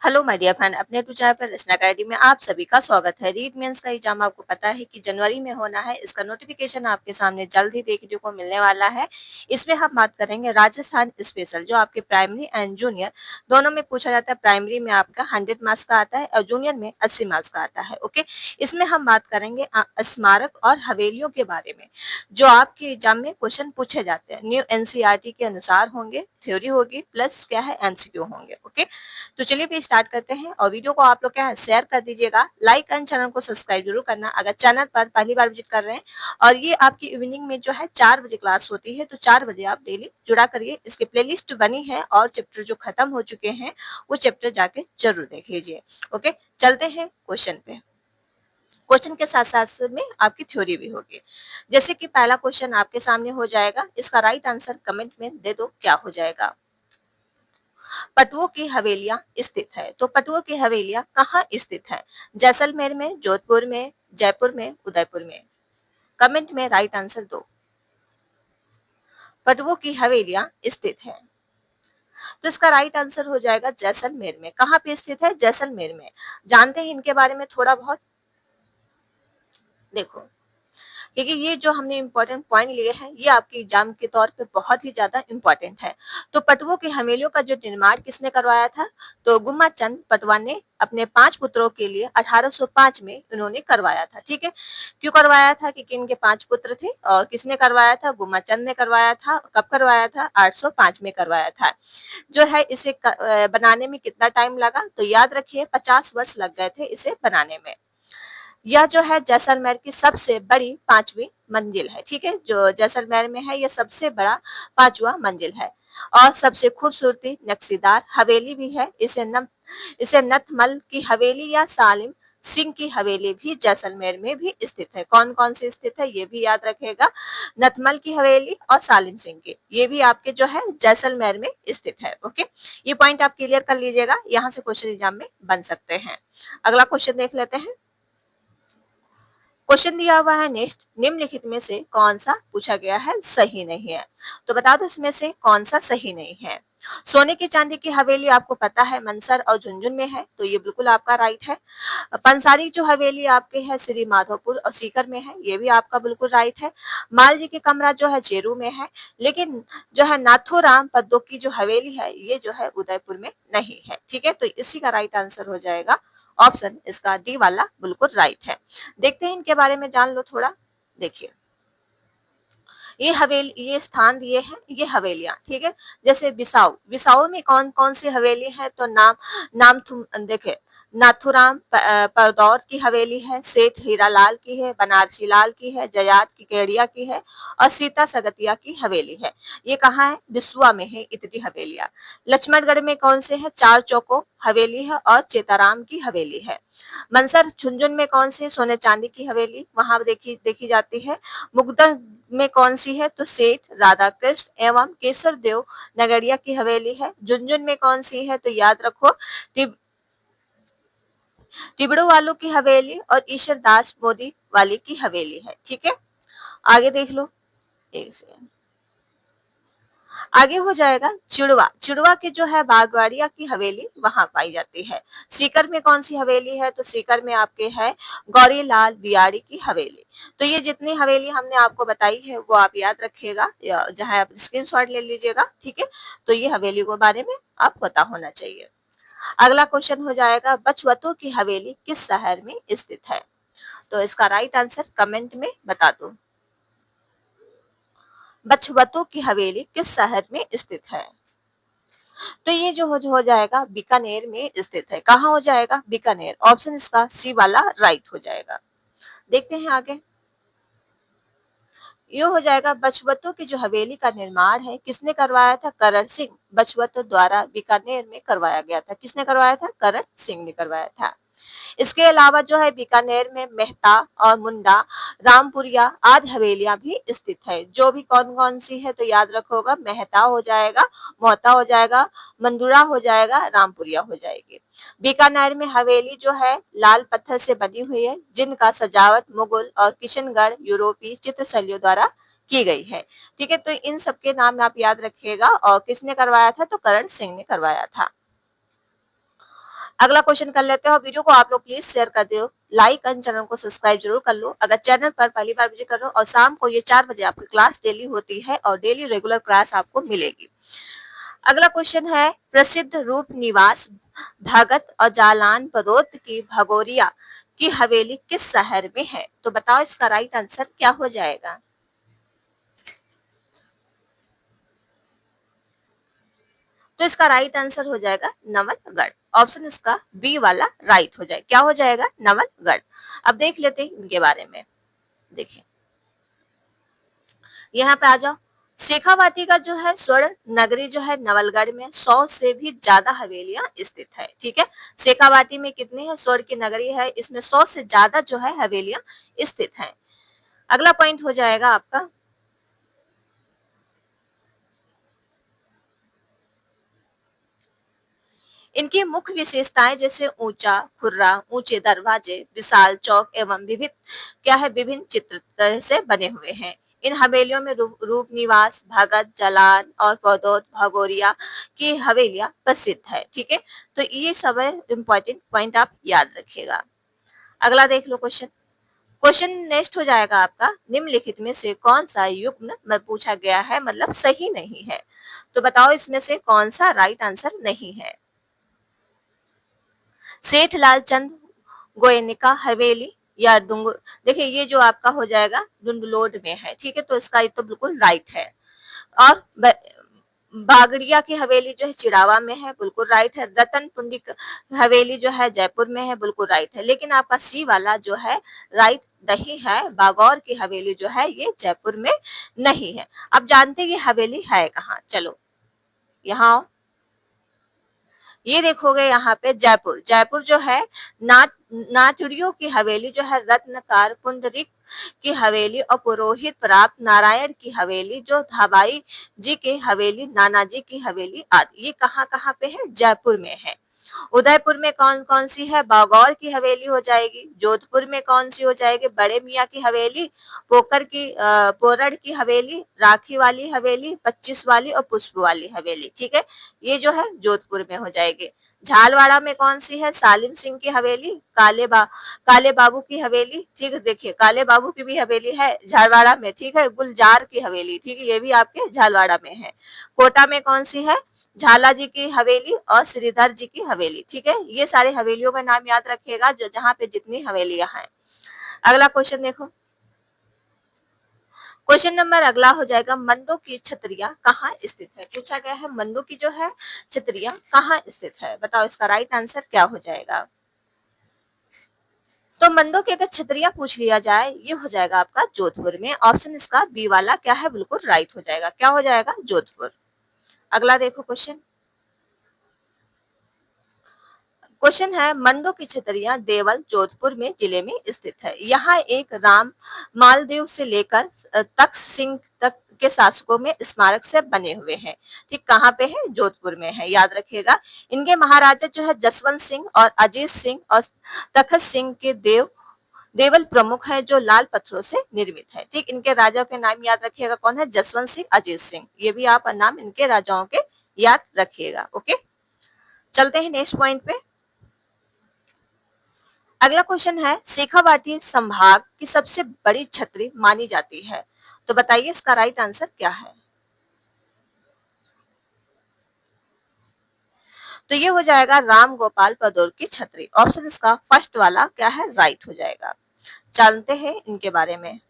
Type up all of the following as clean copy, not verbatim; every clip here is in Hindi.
हेलो माय डियर फ्रेंड, अपने टू चैनल पर रचना अकेडमी में आप सभी का स्वागत है। रीड मेंस का एग्जाम आपको पता है कि जनवरी में होना है। इसका नोटिफिकेशन आपके सामने जल्द ही देखने को मिलने वाला है। इसमें हम बात करेंगे राजस्थान स्पेशल, जो आपके प्राइमरी एंड जूनियर दोनों में पूछा जाता है। प्राइमरी में आपका 100 मार्क्स का आता है और जूनियर में 80 मार्क्स का आता है। ओके, इसमें हम बात करेंगे स्मारक और हवेलियों के बारे में, जो आपके एग्जाम में क्वेश्चन पूछे जाते हैं। न्यू एनसीईआरटी के अनुसार होंगे, थ्योरी होगी प्लस क्या है एमसीक्यू होंगे। ओके, तो चलिए फिर स्टार्ट करते हैं। और वीडियो को आप लोग क्या है शेयर कर दीजिएगा, लाइक एंड चैनल को सब्सक्राइब जरूर करना अगर चैनल पर पहली बार विजिट कर रहे हैं। और ये आपकी इवनिंग में जो है 4 बजे क्लास होती है, तो 4 बजे आप डेली जुड़ा करिए। इसकी प्लेलिस्ट बनी है और चैप्टर जो खत्म हो चुके हैं वो चैप्टर जाके जरूर देख लीजिए। ओके, चलते हैं क्वेश्चन पे। क्वेश्चन के साथ साथ में आपकी थ्योरी भी होगी। जैसे कि पहला क्वेश्चन आपके सामने हो जाएगा, इसका राइट आंसर कमेंट में दे दो क्या हो जाएगा। पटुओं की हवेलियां स्थित है, तो पटुओं की हवेलियां कहाँ स्थित है? जैसलमेर में, जोधपुर में, जयपुर में, उदयपुर में। कमेंट में राइट आंसर दो। पटुओं की हवेलियां स्थित है, तो इसका राइट आंसर हो जाएगा जैसलमेर में। कहाँ पे स्थित है? जैसलमेर में। जानते हैं इनके बारे में थोड़ा बहुत? देखो, क्योंकि ये जो हमने इंपॉर्टेंट पॉइंट लिए हैं ये आपके एग्जाम के तौर पे बहुत ही ज्यादा इंपॉर्टेंट है। तो पटुओं की हवेलियों का जो निर्माण किसने करवाया था? तो गुम्मा चंद पटवा ने अपने 5 पुत्रों के लिए 1805 में उन्होंने करवाया था। ठीक है, क्यों करवाया था? क्योंकि इनके 5 पुत्र थे। और किसने करवाया था? गुम्मा चंद ने करवाया था। कब करवाया था? 805 में करवाया था। जो है इसे बनाने में कितना टाइम लगा? तो याद रखिए 50 वर्ष लग गए थे इसे बनाने में। यह जो है जैसलमेर की सबसे बड़ी 5वीं मंजिल है। ठीक है, जो जैसलमेर में है यह सबसे बड़ा 5वां मंजिल है। और सबसे खूबसूरती नक्शीदार हवेली भी है। इसे नथमल की हवेली या सालिम सिंह की हवेली भी जैसलमेर में भी स्थित है। कौन कौन सी स्थित है ये भी याद रखेगा। नथमल की हवेली और सालिम सिंह की, ये भी आपके जो है जैसलमेर में स्थित है। ओके, ये पॉइंट आप क्लियर कर लीजिएगा, यहाँ से क्वेश्चन एग्जाम में बन सकते हैं। अगला क्वेश्चन देख लेते हैं। क्वेश्चन दिया हुआ है नेक्स्ट, निम्नलिखित में से कौन सा पूछा गया है सही नहीं है? तो बता दो इसमें से कौन सा सही नहीं है। सोने की चांदी की हवेली आपको पता है मनसर और झुंझुन में है, तो ये बिल्कुल आपका राइट है। पंसारी जो हवेली आपके है श्री माधोपुर और सीकर में है, ये भी आपका बिल्कुल राइट है। माल जी की कमरा जो है चेरू में है, लेकिन जो है नाथूराम पद्दो की जो हवेली है ये जो है उदयपुर में नहीं है। ठीक है, तो इसी का राइट आंसर हो जाएगा ऑप्शन इसका डी वाला बिल्कुल राइट है। देखते हैं इनके बारे में, जान लो थोड़ा। देखिए, ये स्थान दिए हैं, ये हवेलियां। ठीक है, जैसे बिसाऊ, बिसाऊ में कौन कौन सी हवेली है? तो नाम तुम देखे, नाथुराम परदौर की हवेली है, सेठ हीरालाल की है, बनारसी लाल की है, जयात की केड़िया की है और सीता सगतिया की हवेली है। ये कहाँ है? बिसुआ में है इतनी हवेलियां। लक्ष्मणगढ़ में कौन से है? चार चौको हवेली है और चेताराम की हवेली है। मनसर झुंझुन में कौन सी? सोने चांदी की हवेली वहां देखी जाती है। मुगदर में कौन सी है? तो सेठ राधा कृष्ण एवं केसर देव नगरिया की हवेली है। झुंझुन में कौन सी है? तो याद रखो टिबड़ू वालों की हवेली और ईश्वर दास मोदी वाली की हवेली है। ठीक है, आगे देख लो। एक सेकंड, आगे हो जाएगा चिड़वा। चिड़वा की जो है बागवाड़िया की हवेली वहां पाई जाती है। सीकर में कौन सी हवेली है? तो सीकर में आपके है गौरी लाल बियाड़ी की हवेली। तो ये जितनी हवेली हमने आपको बताई है वो आप याद रखिएगा, जहां आप स्क्रीनशॉट ले लीजिएगा। ठीक है, तो ये हवेली के बारे में आपको पता होना चाहिए। अगला क्वेश्चन हो जाएगा, बचवतों की हवेली किस शहर में स्थित है? तो इसका राइट आंसर कमेंट में बता दो। बचवतों की हवेली किस शहर में स्थित है? तो ये जो हो जाएगा बीकानेर में स्थित है। कहाँ हो जाएगा? बीकानेर। ऑप्शन इसका सी वाला राइट हो जाएगा। देखते हैं आगे। ये हो जाएगा बचवतों की जो हवेली का निर्माण है किसने करवाया था? करण सिंह बचवत द्वारा बीकानेर में करवाया गया था। किसने करवाया था? करण सिंह ने करवाया था। इसके अलावा जो है बीकानेर में मेहता और मुंडा रामपुरिया आदि हवेलियां भी स्थित है। जो भी कौन कौन सी है तो याद रखोगा, मेहता हो जाएगा, मोहता हो जाएगा, मंदुरा हो जाएगा, रामपुरिया हो जाएगी। बीकानेर में हवेली जो है लाल पत्थर से बनी हुई है, जिनका सजावट मुगल और किशनगढ़ यूरोपीय चित्रशैलियों द्वारा की गई है। ठीक है, तो इन सबके नाम आप याद रखिएगा। और किसने करवाया था? तो करण सिंह ने करवाया था। अगला क्वेश्चन कर लेते हैं और वीडियो को आप लोग प्लीज शेयर कर दो, लाइक एंड चैनल को सब्सक्राइब जरूर कर लो। अगर चैनल पर पहली बार विजिट कर रहे हो और शाम को ये 4 बजे आपकी क्लास डेली होती है और डेली रेगुलर क्लास आपको मिलेगी। अगला क्वेश्चन है प्रसिद्ध रूप निवास भगत और जालान बदौत की भगोरिया की हवेली किस शहर में है? तो बताओ इसका राइट आंसर क्या हो जाएगा। तो इसका राइट आंसर हो जाएगा नवलगढ़। ऑप्शन इसका बी वाला राइट हो जाए, क्या हो जाएगा? नवलगढ़। अब देख लेते हैं इनके बारे में। देखिए यहाँ पे आ जाओ। शेखावाटी का जो है स्वर्ण नगरी जो है नवलगढ़ में 100 से भी ज्यादा हवेलियां स्थित है। ठीक है, शेखावाटी में कितनी है? स्वर्ण की नगरी है, इसमें 100 से ज्यादा जो है हवेलियां स्थित हैं। अगला पॉइंट हो जाएगा आपका, इनकी मुख्य विशेषताएं जैसे ऊंचा खुर्रा, ऊंचे दरवाजे, विशाल चौक एवं विविध क्या है विभिन्न चित्र से बने हुए हैं। इन हवेलियों में रूप निवास भगत जलान और पदौत भगोरिया की हवेलियां प्रसिद्ध है। ठीक है, तो ये सब इम्पोर्टेंट पॉइंट आप याद रखिएगा। अगला देख लो क्वेश्चन। क्वेश्चन नेक्स्ट हो जाएगा आपका, निम्नलिखित में से कौन सा युग्म में पूछा गया है मतलब सही नहीं है? तो बताओ इसमें से कौन सा राइट आंसर नहीं है। सेठ लालचंद गोयनिका हवेली या डुंग, देखिए ये जो आपका हो जाएगा डुंडलोड में है। ठीक है, तो इसका ये तो बिल्कुल राइट है। और बागड़िया की हवेली जो है चिड़ावा में है, बिल्कुल राइट है। रतन पुंडी हवेली जो है जयपुर में है, बिल्कुल राइट है। लेकिन आपका सी वाला जो है राइट नहीं है, बागौर की हवेली जो है ये जयपुर में नहीं है। अब जानते ये हवेली है कहाँ, चलो यहाँ ये देखोगे यहाँ पे जयपुर, जयपुर जो है नाटुरियों की हवेली जो है रत्नकार पुंडरीक की हवेली और पुरोहित प्राप्त नारायण की हवेली जो धाबाई जी की हवेली नानाजी की हवेली आदि ये कहाँ कहाँ पे है? जयपुर में है। उदयपुर में कौन कौन सी है? बागौर की हवेली हो जाएगी। जोधपुर में कौन सी हो जाएगी? बड़े मियाँ की हवेली, पोकर की पोरड़ की हवेली, राखी वाली हवेली, 25 वाली और पुष्प वाली हवेली। ठीक है, ये जो है जोधपुर में हो जाएगी। झालवाड़ा में कौन सी है? सालिम सिंह की हवेली, काले बाबू की हवेली। ठीक है, देखिए काले बाबू की भी हवेली है झालवाड़ा में। ठीक है, गुलजार की हवेली, ठीक है, ये भी आपके झालवाड़ा में है। कोटा में कौन सी है? झाला जी की हवेली और श्रीधर जी की हवेली। ठीक है, ये सारे हवेलियों का नाम याद रखिएगा जो जहाँ पे जितनी हवेलियां हैं। अगला क्वेश्चन देखो। क्वेश्चन नंबर अगला हो जाएगा, मंडो की छतरिया कहाँ स्थित है? पूछा गया है मंडो की जो है छतरिया कहाँ स्थित है, बताओ इसका राइट आंसर क्या हो जाएगा। तो मंडो की अगर छतरिया पूछ लिया जाए ये हो जाएगा आपका जोधपुर में। ऑप्शन इसका बी वाला क्या है बिल्कुल राइट हो जाएगा, क्या हो जाएगा? जोधपुर। अगला देखो क्वेश्चन। क्वेश्चन है मंडो की छतरिया देवल जोधपुर में जिले में स्थित है। यहाँ एक राम मालदेव से लेकर तख्त सिंह तक के शासकों में स्मारक से बने हुए हैं। ठीक, कहाँ पे है? जोधपुर में है, याद रखिएगा। इनके महाराजा जो है जसवंत सिंह और अजीत सिंह और तखत सिंह के देवल प्रमुख है जो लाल पत्थरों से निर्मित है। ठीक, इनके राजाओं के नाम याद रखिएगा, कौन है? जसवंत सिंह, अजीत सिंह, ये भी आप नाम इनके राजाओं के याद रखिएगा। ओके, चलते हैं नेक्स्ट पॉइंट पे। अगला क्वेश्चन है शेखावाटी संभाग की सबसे बड़ी छतरी मानी जाती है, तो बताइए इसका राइट आंसर क्या है। तो ये हो जाएगा राम गोपाल पदौर की छतरी। ऑप्शन इसका फर्स्ट वाला क्या है? राइट हो जाएगा। जानते हैं इनके बारे में,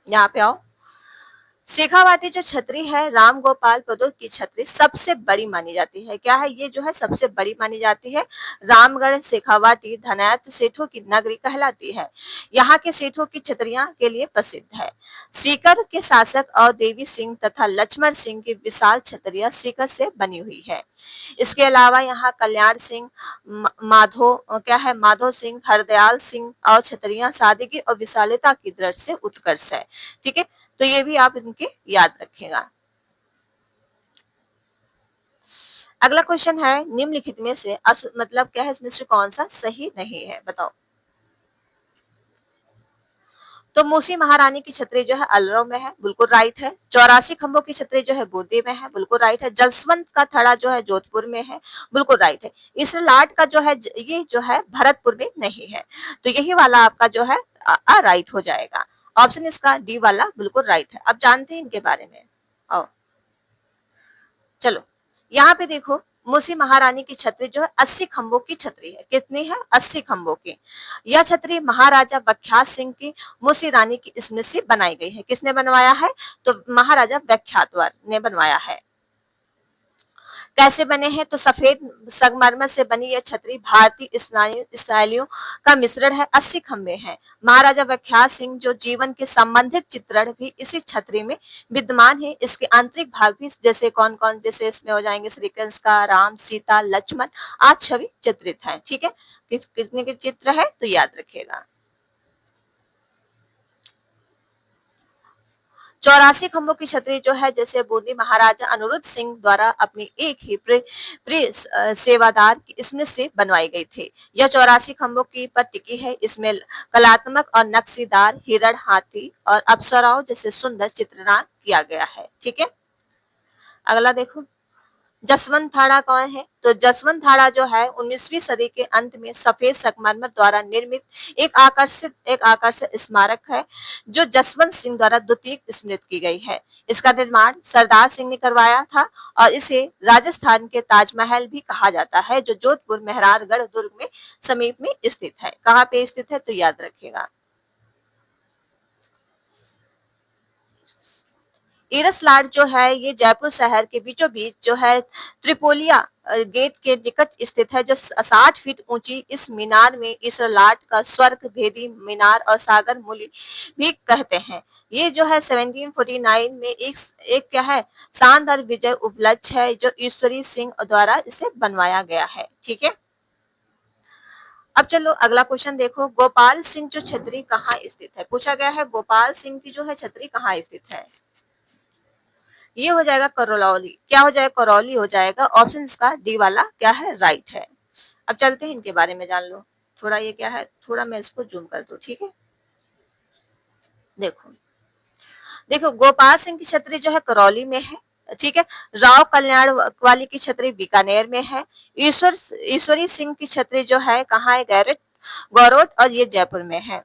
यहाँ पे आओ। शेखावाटी जो छतरी है राम गोपाल पदौर की छतरी सबसे बड़ी मानी जाती है। क्या है? ये जो है सबसे बड़ी मानी जाती है। रामगढ़ शेखावाटी धनायत सेठों की नगरी कहलाती है। यहाँ के सेठों की छतरियां के लिए प्रसिद्ध है। सीकर के शासक और देवी सिंह तथा लक्ष्मण सिंह की विशाल छतरिया सीकर से बनी हुई है। इसके अलावा यहाँ कल्याण सिंह माधो क्या है माधो सिंह हरदयाल सिंह और छतरिया सादगी और विशालता की दृष्टि से उत्कर्ष है। ठीक है, तो ये भी आप इनके याद रखेगा। अगला क्वेश्चन है निम्नलिखित में से मतलब क्या है इसमें से कौन सा सही नहीं है, बताओ। तो मूसी महारानी की छतरी जो है अलवर में है, बिल्कुल राइट है। 84 खंभों की छतरी जो है बूंदी में है, बिल्कुल राइट है। जसवंत का थड़ा जो है जोधपुर में है, बिल्कुल राइट है। इस लाट का जो है ये जो है भरतपुर में नहीं है, तो यही वाला आपका जो है राइट हो जाएगा। ऑप्शन इसका डी वाला बिल्कुल राइट है। अब जानते हैं इनके बारे में। आओ चलो, यहाँ पे देखो, मूसी महारानी की छतरी जो है 80 खंभों की छतरी है। कितनी है? 80 खंभों की। यह छतरी महाराजा बख्यात सिंह की मूसी रानी की स्मृति से बनाई गई है। किसने बनवाया है? तो महाराजा बख्यातवर ने बनवाया है। कैसे बने हैं? तो सफेद संगमरमर से बनी यह छतरी भारतीय स्टाइलियों का मिश्रण है। 80 खंभे हैं। महाराजा बख्यात सिंह जो जीवन के संबंधित चित्रण भी इसी छतरी में विद्यमान है। इसके आंतरिक भाग भी जैसे कौन कौन, जैसे इसमें हो जाएंगे श्री कृष्ण का, राम, सीता, लक्ष्मण आज छवि चित्रित है। ठीक है, कितने के चित्र है तो याद रखिएगा। 84 खंभों की छतरी जो है जैसे बूंदी महाराजा अनिरुद्ध सिंह द्वारा अपनी एक ही प्रिय सेवादार की स्मृति से बनवाई गई थी। यह 84 खंभों की पर टिकी है। इसमें कलात्मक और नक्शीदार हिरण, हाथी और अप्सराओं जैसे सुंदर चित्रण किया गया है। ठीक है, अगला देखो, जसवंत थाड़ा कौन है? तो जसवंत थाड़ा जो है 19वीं सदी के अंत में सफेद संगमरमर द्वारा निर्मित एक आकर्षक स्मारक है, जो जसवंत सिंह द्वारा द्वितीय स्मृत की गई है। इसका निर्माण सरदार सिंह ने करवाया था और इसे राजस्थान के ताजमहल भी कहा जाता है, जो जोधपुर मेहरारगढ़ दुर्ग में समीप में स्थित है। कहाँ पे स्थित है तो याद रखिएगा। ईरसलाट जो है ये जयपुर शहर के बीचों बीच जो है त्रिपोलिया गेट के निकट स्थित है, जो 60 फीट ऊंची इस मीनार में ईसरलाट का स्वर्ग भेदी मीनार और सागर मूली भी कहते हैं। ये जो है 1749 में एक क्या है, शानदार विजय उपलक्ष्य है, जो ईश्वरी सिंह द्वारा इसे बनवाया गया है। ठीक है, अब चलो अगला क्वेश्चन देखो, गोपाल सिंह जो छतरी कहाँ स्थित है? पूछा गया है गोपाल सिंह की जो है छतरी कहाँ स्थित है। ये हो जाएगा करौली। क्या हो जाएगा? करौली हो जाएगा। ऑप्शन इसका डी वाला क्या है, राइट है। अब चलते हैं इनके बारे में जान लो। थोड़ा ये क्या है, थोड़ा मैं इसको जूम कर दूं। ठीक है, देखो देखो, गोपाल सिंह की छतरी जो है करौली में है। ठीक है, राव कल्याण वाली की छतरी बीकानेर में है। ईश्वरी सिंह की छतरी जो है कहाँ है, गौरोट और ये जयपुर में है।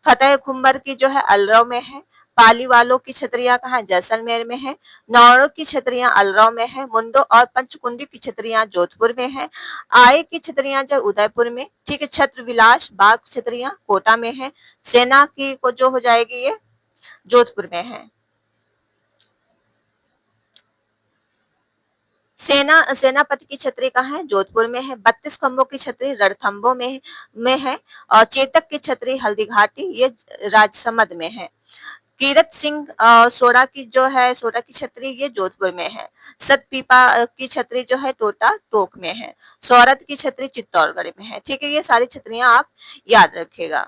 फतेह खुम्बर की जो है अलरव में है। पाली वालों की छतरियां कहाँ, जैसलमेर में है। नौरों की छतरियां अलरव में है। मुंडो और पंचकुंडी की छतरियां जोधपुर में है। आय की छतरियां जो उदयपुर में। ठीक है, छत्र विलास बाग छतरियां कोटा में है। सेना की को जो हो जाएगी ये जोधपुर में है। सेनापति की छतरी कहाँ है, जोधपुर में है। 32 खंभों की छतरी रणथंभों में है। और चेतक की छतरी हल्दीघाटी ये राजसमंद में है। कीरत सिंह सोडा की जो है, सोडा की छतरी ये जोधपुर में है। सतपीपा की छतरी जो है टोटा टोक में है। सौरथ की छतरी चित्तौड़गढ़ में है। ठीक है, ये सारी छतरियां आप याद रखेगा।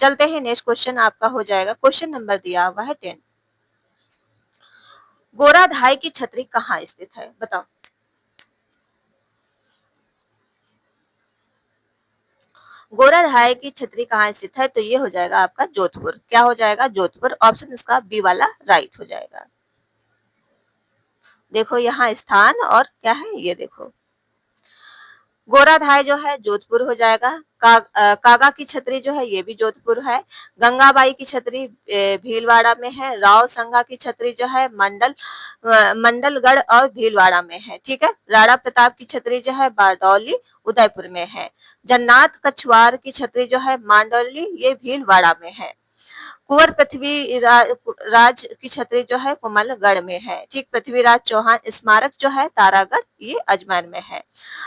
चलते हैं नेक्स्ट क्वेश्चन आपका हो जाएगा, क्वेश्चन नंबर दिया हुआ है 10। गोराधाई की छतरी कहाँ स्थित है, बताओ। गोराधाय की छतरी कहाँ स्थित है, तो ये हो जाएगा आपका जोधपुर। क्या हो जाएगा, जोधपुर। ऑप्शन इसका बी वाला राइट हो जाएगा। देखो यहाँ स्थान और क्या है, ये देखो गोराधाय जो है जोधपुर हो जाएगा। कागा की छतरी जो है ये भी जोधपुर है। गंगाबाई की छतरी भीलवाड़ा में है। राव संगा की छतरी जो है मंडलगढ़ और भीलवाड़ा में है। ठीक है, राणा प्रताप की छतरी जो है बारडौली उदयपुर में है। जन्नाथ कछवार की छतरी जो है मांडोली ये भीलवाड़ा में है। कुंवर राज की छतरी जो है कोमलगढ़ में है। ठीक, पृथ्वीराज चौहान स्मारक जो है तारागढ़ ये अजमेर में है।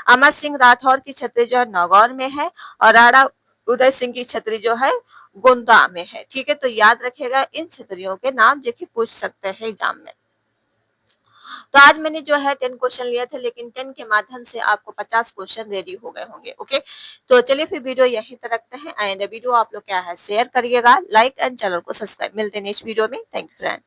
अमर सिंह राठौर की छतरी जो है नौगौर में है। और राणा उदय सिंह की छतरी जो है गोंदा में है। ठीक है, तो याद रखिएगा इन छतरियों के नाम, जो कि पूछ सकते हैं एग्जाम में। तो आज मैंने जो है 10 क्वेश्चन लिए थे, लेकिन 10 के माध्यम से आपको 50 क्वेश्चन रेडी हो गए होंगे। ओके, तो चलिए फिर वीडियो यहीं तक रखते हैं। एंड वीडियो आप लोग क्या है शेयर करिएगा, लाइक एंड चैनल को सब्सक्राइब। मिलते हैं नेक्स्ट वीडियो में। Thank you friend.